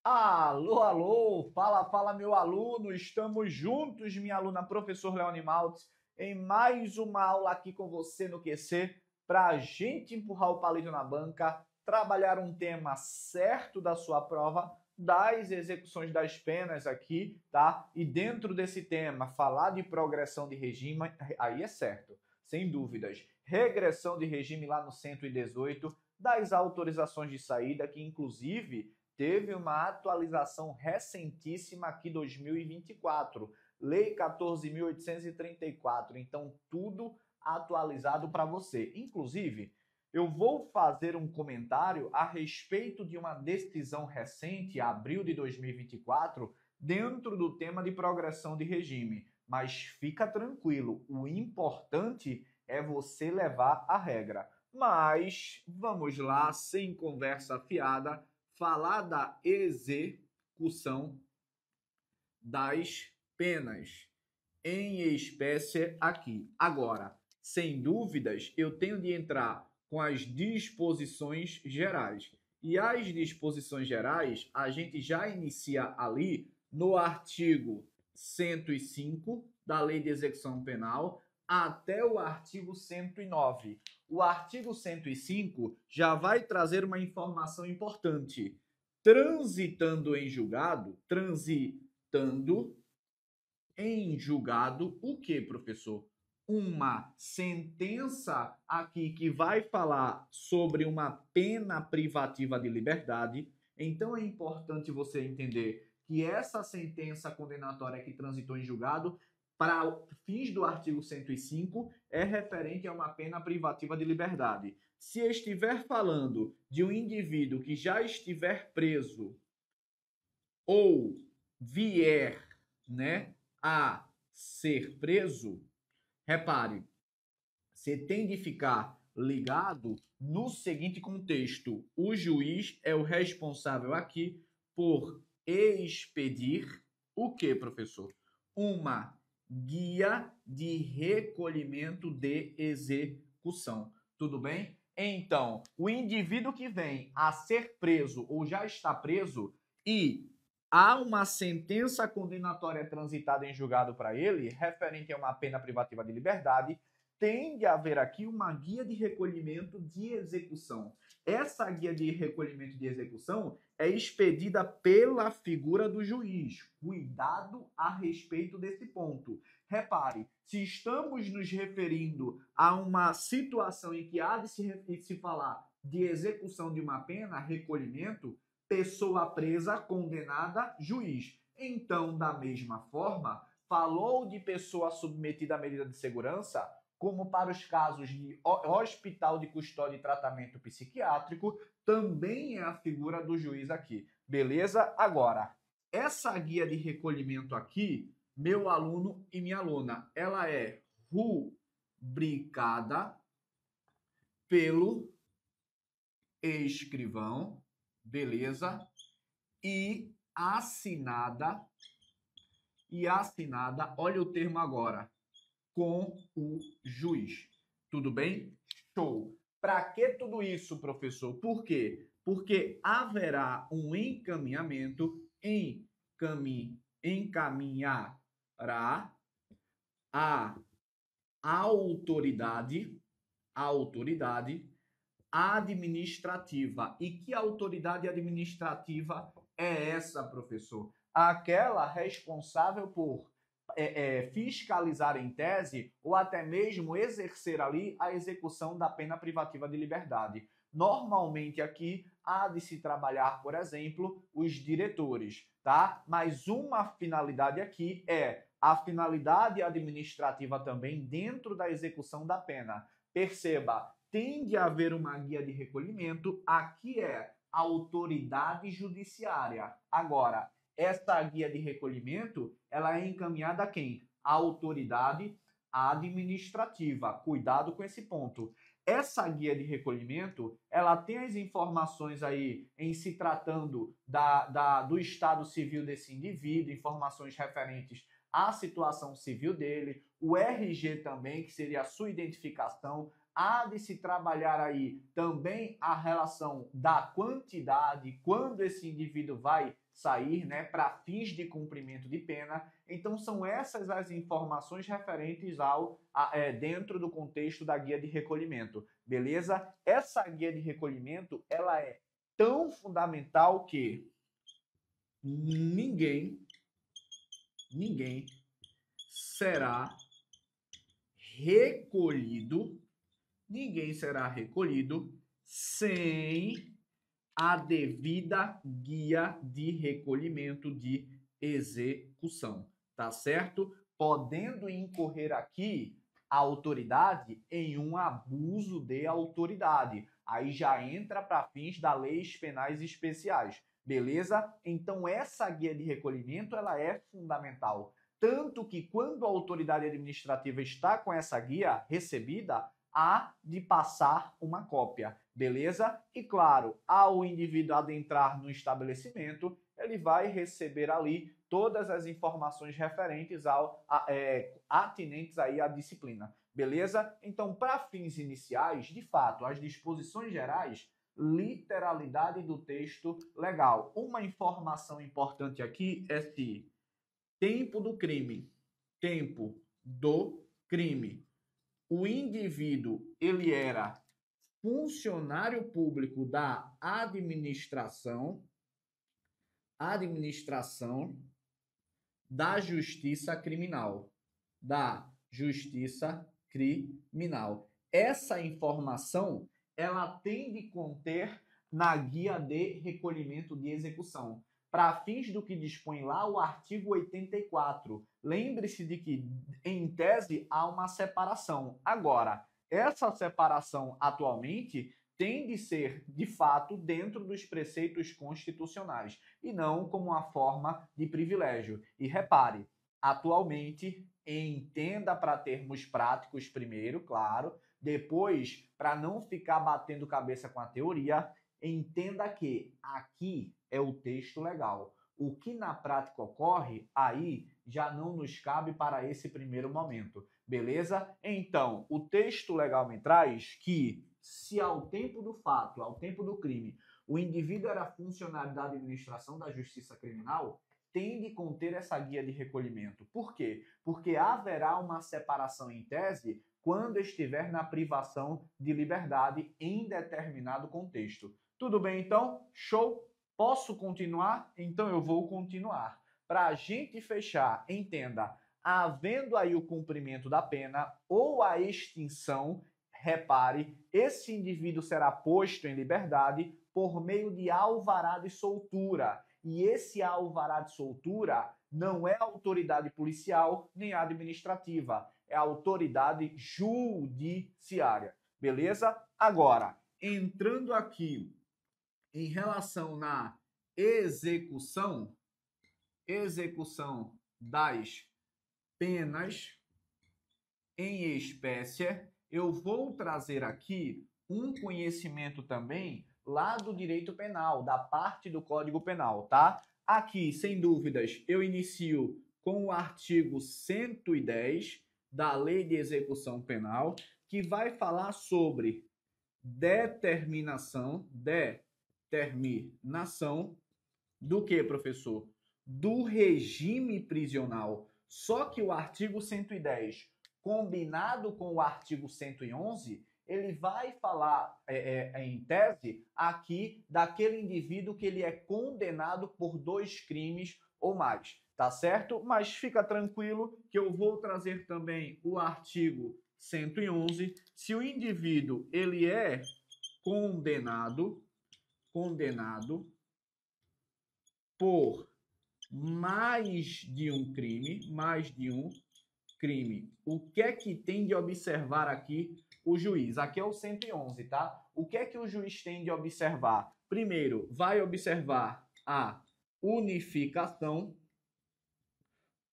Alô, alô, fala, fala, meu aluno, estamos juntos, minha aluna, professor Leone Maltz, em mais uma aula aqui com você no QC, para a gente empurrar o palito na banca, trabalhar um tema certo da sua prova, das execuções das penas aqui, tá? E dentro desse tema, falar de progressão de regime, aí é certo, sem dúvidas. Regressão de regime lá no 118, das autorizações de saída, que inclusive teve uma atualização recentíssima aqui, 2024, Lei 14.834. Então, tudo atualizado para você. Inclusive, eu vou fazer um comentário a respeito de uma decisão recente, abril de 2024, dentro do tema de progressão de regime. Mas fica tranquilo, o importante é você levar a regra. Mas vamos lá, sem conversa fiada, falar da execução das penas em espécie aqui. Agora, sem dúvidas, eu tenho de entrar com as disposições gerais. E as disposições gerais, a gente já inicia ali no artigo 105 da Lei de Execução Penal até o artigo 109. O artigo 105 já vai trazer uma informação importante. Transitando em julgado, o que, professor? Uma sentença aqui que vai falar sobre uma pena privativa de liberdade. Então é importante você entender que essa sentença condenatória que transitou em julgado, para fins do artigo 105, é referente a uma pena privativa de liberdade. Se estiver falando de um indivíduo que já estiver preso ou vier, né, a ser preso, repare, você tem de ficar ligado no seguinte contexto: o juiz é o responsável aqui por expedir o que, professor? Uma guia de recolhimento de execução. Tudo bem? Então, o indivíduo que vem a ser preso ou já está preso e há uma sentença condenatória transitada em julgado para ele, referente a uma pena privativa de liberdade, tem de haver aqui uma guia de recolhimento de execução. Essa guia de recolhimento de execução é expedida pela figura do juiz. Cuidado a respeito desse ponto. Repare, se estamos nos referindo a uma situação em que há de se falar de execução de uma pena, recolhimento, pessoa presa, condenada, juiz. Então, da mesma forma, falou de pessoa submetida à medida de segurança, como para os casos de hospital de custódia e tratamento psiquiátrico, também é a figura do juiz aqui. Beleza? Agora, essa guia de recolhimento aqui, meu aluno e minha aluna, ela é rubricada pelo escrivão, beleza? E assinada, olha o termo agora, com o juiz. Tudo bem? Show. Para que tudo isso, professor? Por quê? Porque haverá um encaminhará a autoridade administrativa. E que autoridade administrativa é essa, professor? Aquela responsável por fiscalizar em tese ou até mesmo exercer ali a execução da pena privativa de liberdade. Normalmente aqui há de se trabalhar, por exemplo, os diretores, tá? Mas uma finalidade aqui é a finalidade administrativa também dentro da execução da pena. Perceba, tem de haver uma guia de recolhimento, aqui é a autoridade judiciária. Agora, essa guia de recolhimento, ela é encaminhada a quem? A autoridade administrativa. Cuidado com esse ponto. Essa guia de recolhimento, ela tem as informações aí em se tratando do estado civil desse indivíduo, informações referentes à situação civil dele, o RG também, que seria a sua identificação. Há de se trabalhar aí também a relação da quantidade, quando esse indivíduo vai sair, né, para fins de cumprimento de pena. Então, são essas as informações referentes dentro do contexto da guia de recolhimento, beleza? Essa guia de recolhimento, ela é tão fundamental que ninguém será recolhido sem a devida guia de recolhimento de execução, tá certo? Podendo incorrer aqui a autoridade em um abuso de autoridade. Aí já entra para fins das leis penais especiais, beleza? Então essa guia de recolhimento, ela é fundamental. Tanto que quando a autoridade administrativa está com essa guia recebida, há de passar uma cópia, beleza? E claro, ao indivíduo adentrar no estabelecimento, ele vai receber ali todas as informações referentes atinentes aí à disciplina, beleza? Então, para fins iniciais, de fato, as disposições gerais, literalidade do texto legal. Uma informação importante aqui é se tempo do crime. O indivíduo, ele era funcionário público da administração da justiça criminal. Essa informação, ela tem de conter na guia de recolhimento de execução, para fins do que dispõe lá o artigo 84. Lembre-se de que, em tese, há uma separação. Agora, essa separação atualmente tem de ser, de fato, dentro dos preceitos constitucionais e não como uma forma de privilégio. E repare, atualmente, entenda para termos práticos primeiro, claro, depois, para não ficar batendo cabeça com a teoria, entenda que aqui é o texto legal. O que na prática ocorre, aí já não nos cabe para esse primeiro momento, beleza? Então, o texto legal me traz que, se ao tempo do fato, ao tempo do crime, o indivíduo era funcionário da administração da justiça criminal, tem de conter essa guia de recolhimento. Por quê? Porque haverá uma separação em tese quando estiver na privação de liberdade em determinado contexto. Tudo bem, então? Show? Posso continuar? Então eu vou continuar. Para a gente fechar, entenda, havendo aí o cumprimento da pena ou a extinção, repare, esse indivíduo será posto em liberdade por meio de alvará de soltura. E esse alvará de soltura não é autoridade policial nem administrativa, é autoridade judiciária. Beleza? Agora, entrando aqui em relação na execução das penas em espécie, eu vou trazer aqui um conhecimento também lá do direito penal, da parte do Código Penal, tá? Aqui, sem dúvidas, eu inicio com o artigo 110 da Lei de Execução Penal, que vai falar sobre determinação do que, professor? Do regime prisional. Só que o artigo 110, combinado com o artigo 111, ele vai falar, em tese, aqui, daquele indivíduo que ele é condenado por 2 crimes ou mais, tá certo? Mas fica tranquilo que eu vou trazer também o artigo 111. Se o indivíduo, ele é condenado por mais de um crime, o que é que tem de observar aqui o juiz? Aqui é o 111, tá? O que é que o juiz tem de observar? Primeiro, vai observar a unificação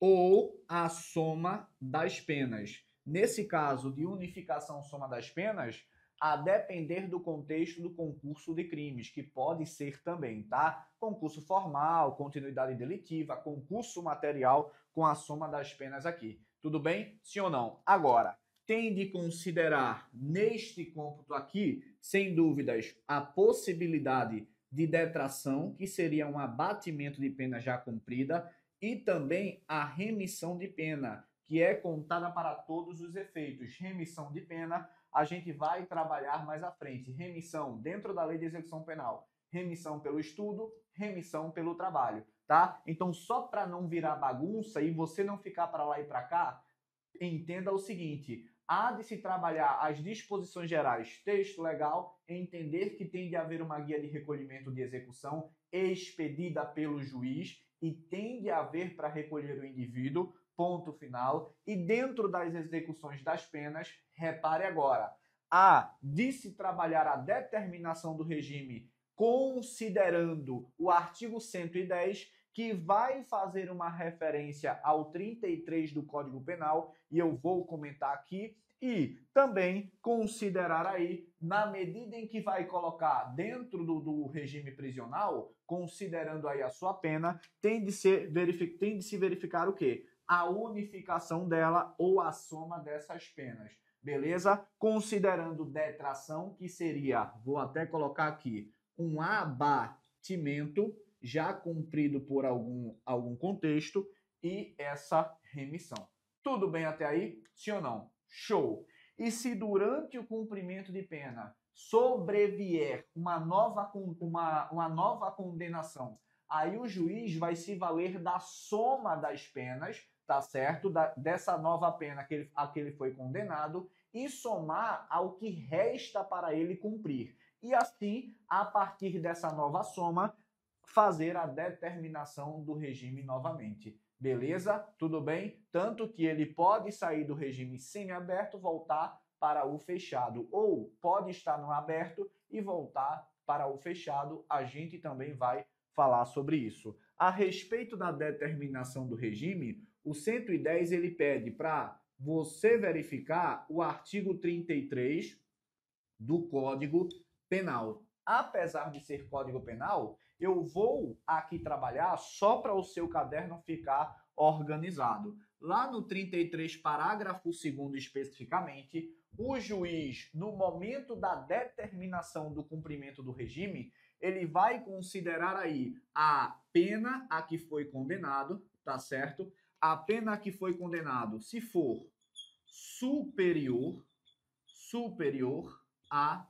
ou a soma das penas. Nesse caso de unificação soma das penas, a depender do contexto do concurso de crimes, que pode ser também, tá? Concurso formal, continuidade delitiva, concurso material com a soma das penas aqui. Tudo bem? Sim ou não? Agora, tem de considerar neste cômputo aqui, sem dúvidas, a possibilidade de detração, que seria um abatimento de pena já cumprida, e também a remissão de pena, que é contada para todos os efeitos. Remissão de pena, a gente vai trabalhar mais à frente. Remissão dentro da lei de execução penal. Remissão pelo estudo, remissão pelo trabalho, tá? Então, só para não virar bagunça e você não ficar para lá e para cá, entenda o seguinte: há de se trabalhar as disposições gerais, texto legal, entender que tem de haver uma guia de recolhimento de execução expedida pelo juiz e tem de haver para recolher o indivíduo, ponto final. E dentro das execuções das penas, repare agora, há de se trabalhar a determinação do regime considerando o artigo 110, que vai fazer uma referência ao 33 do Código Penal, e eu vou comentar aqui, e também considerar aí, na medida em que vai colocar dentro do regime prisional, considerando aí a sua pena, tem de se verificar o quê? A unificação dela ou a soma dessas penas. Beleza? Considerando detração, que seria, vou até colocar aqui, um abatimento já cumprido por algum contexto e essa remissão. Tudo bem até aí? Sim ou não? Show! E se durante o cumprimento de pena sobrevier uma nova condenação, aí o juiz vai se valer da soma das penas, tá certo? Dessa nova pena a que ele foi condenado e somar ao que resta para ele cumprir. E assim, a partir dessa nova soma, fazer a determinação do regime novamente. Beleza? Tudo bem? Tanto que ele pode sair do regime semiaberto, voltar para o fechado, ou pode estar no aberto e voltar para o fechado. A gente também vai falar sobre isso. A respeito da determinação do regime, o 110 ele pede para você verificar o artigo 33 do Código Penal. Apesar de ser Código Penal, eu vou aqui trabalhar só para o seu caderno ficar organizado. Lá no 33, parágrafo 2º especificamente, o juiz, no momento da determinação do cumprimento do regime, ele vai considerar aí a pena a que foi condenado, tá certo? A pena a que foi condenado, se for superior a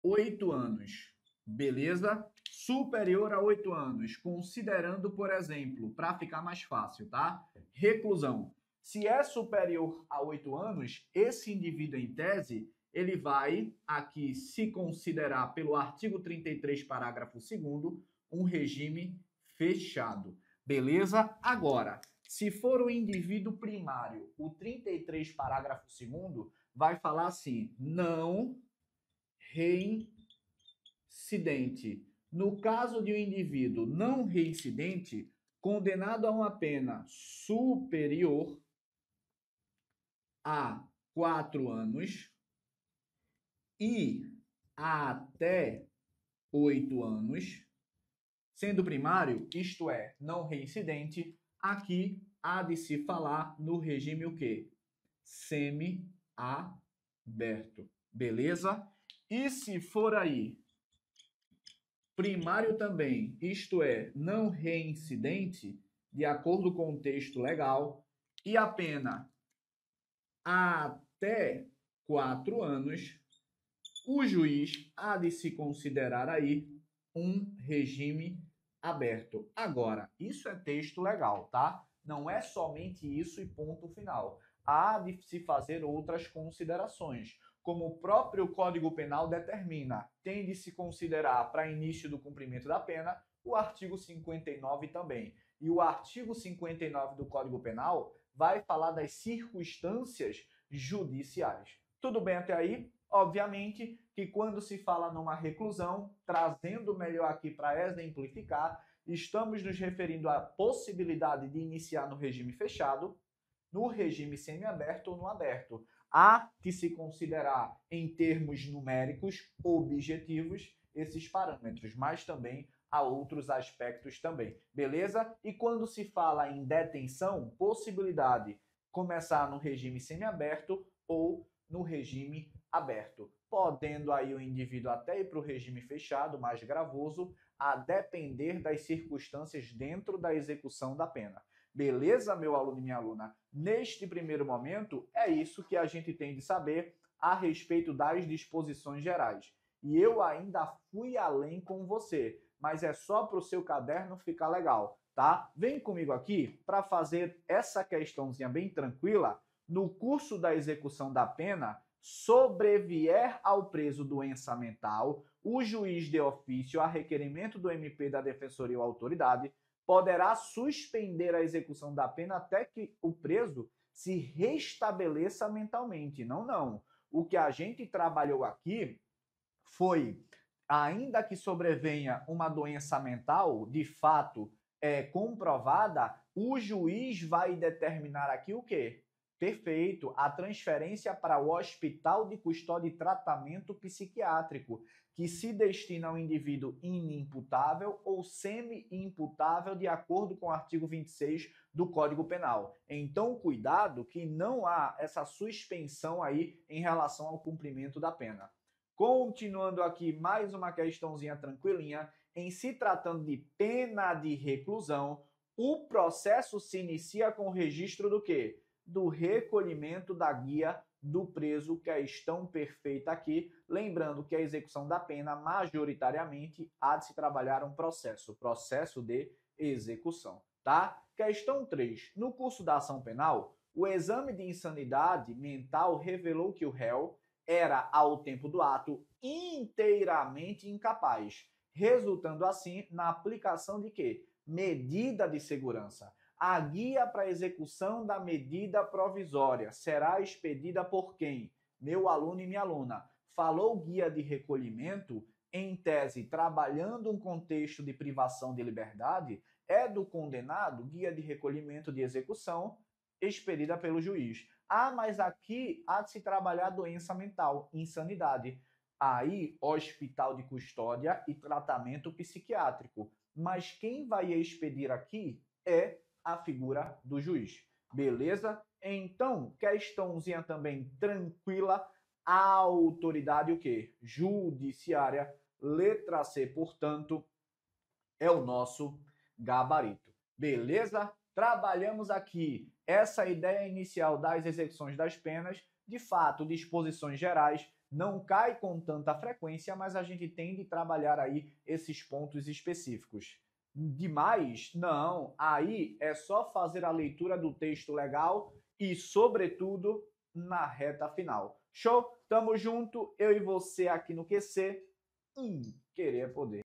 8 anos, beleza? Superior a 8 anos, considerando, por exemplo, para ficar mais fácil, tá? Reclusão. Se é superior a 8 anos, esse indivíduo em tese, ele vai aqui se considerar pelo artigo 33, parágrafo 2º, um regime fechado, beleza? Agora, se for o indivíduo primário, o 33, parágrafo 2º, vai falar assim: não reincidente. No caso de um indivíduo não reincidente, condenado a uma pena superior a 4 anos e até 8 anos, sendo primário, isto é, não reincidente, aqui há de se falar no regime o quê? Semi-aberto. Beleza? E se for aí primário também, isto é, não reincidente, de acordo com o texto legal, e a pena até 4 anos, o juiz há de se considerar aí um regime aberto. Agora, isso é texto legal, tá? Não é somente isso e ponto final. Há de se fazer outras considerações. Como o próprio Código Penal determina, tem de se considerar para início do cumprimento da pena o artigo 59 também. E o artigo 59 do Código Penal vai falar das circunstâncias judiciais. Tudo bem até aí? Obviamente que quando se fala numa reclusão, trazendo melhor aqui para exemplificar, estamos nos referindo à possibilidade de iniciar no regime fechado, no regime semiaberto ou no aberto. Há que se considerar em termos numéricos objetivos esses parâmetros, mas também há outros aspectos também, beleza? E quando se fala em detenção, possibilidade começar no regime semiaberto ou no regime aberto, podendo aí o indivíduo até ir para o regime fechado, mais gravoso, a depender das circunstâncias dentro da execução da pena. Beleza, meu aluno e minha aluna? Neste primeiro momento, é isso que a gente tem de saber a respeito das disposições gerais. E eu ainda fui além com você, mas é só para o seu caderno ficar legal, tá? Vem comigo aqui para fazer essa questãozinha bem tranquila. No curso da execução da pena, sobrevier ao preso doença mental, o juiz de ofício, a requerimento do MP da Defensoria ou autoridade, poderá suspender a execução da pena até que o preso se restabeleça mentalmente. Não. O que a gente trabalhou aqui foi, ainda que sobrevenha uma doença mental, de fato, comprovada, o juiz vai determinar aqui o quê? Perfeito, a transferência para o Hospital de Custódia e Tratamento Psiquiátrico, que se destina ao indivíduo inimputável ou semi-imputável, de acordo com o artigo 26 do Código Penal. Então, cuidado que não há essa suspensão aí em relação ao cumprimento da pena. Continuando aqui, mais uma questãozinha tranquilinha. Em se tratando de pena de reclusão, o processo se inicia com o registro do quê? Do recolhimento da guia do preso, questão perfeita aqui. Lembrando que a execução da pena, majoritariamente, há de se trabalhar um processo de execução, tá? Questão 3. No curso da ação penal, o exame de insanidade mental revelou que o réu era, ao tempo do ato, inteiramente incapaz, resultando assim na aplicação de quê? Medida de segurança. A guia para execução da medida provisória será expedida por quem? Meu aluno e minha aluna. Falou guia de recolhimento, em tese, trabalhando um contexto de privação de liberdade, é do condenado guia de recolhimento de execução expedida pelo juiz. Ah, mas aqui há de se trabalhar doença mental, insanidade. Aí, hospital de custódia e tratamento psiquiátrico. Mas quem vai expedir aqui é a figura do juiz. Beleza? Então, questãozinha também tranquila. A autoridade o quê? Judiciária. Letra C, portanto, é o nosso gabarito. Beleza? Trabalhamos aqui essa ideia inicial das execuções das penas. De fato, disposições gerais não cai com tanta frequência, mas a gente tem de trabalhar aí esses pontos específicos. Demais? Não. Aí é só fazer a leitura do texto legal e, sobretudo, na reta final. Show? Tamo junto, eu e você aqui no QC. Querer é poder.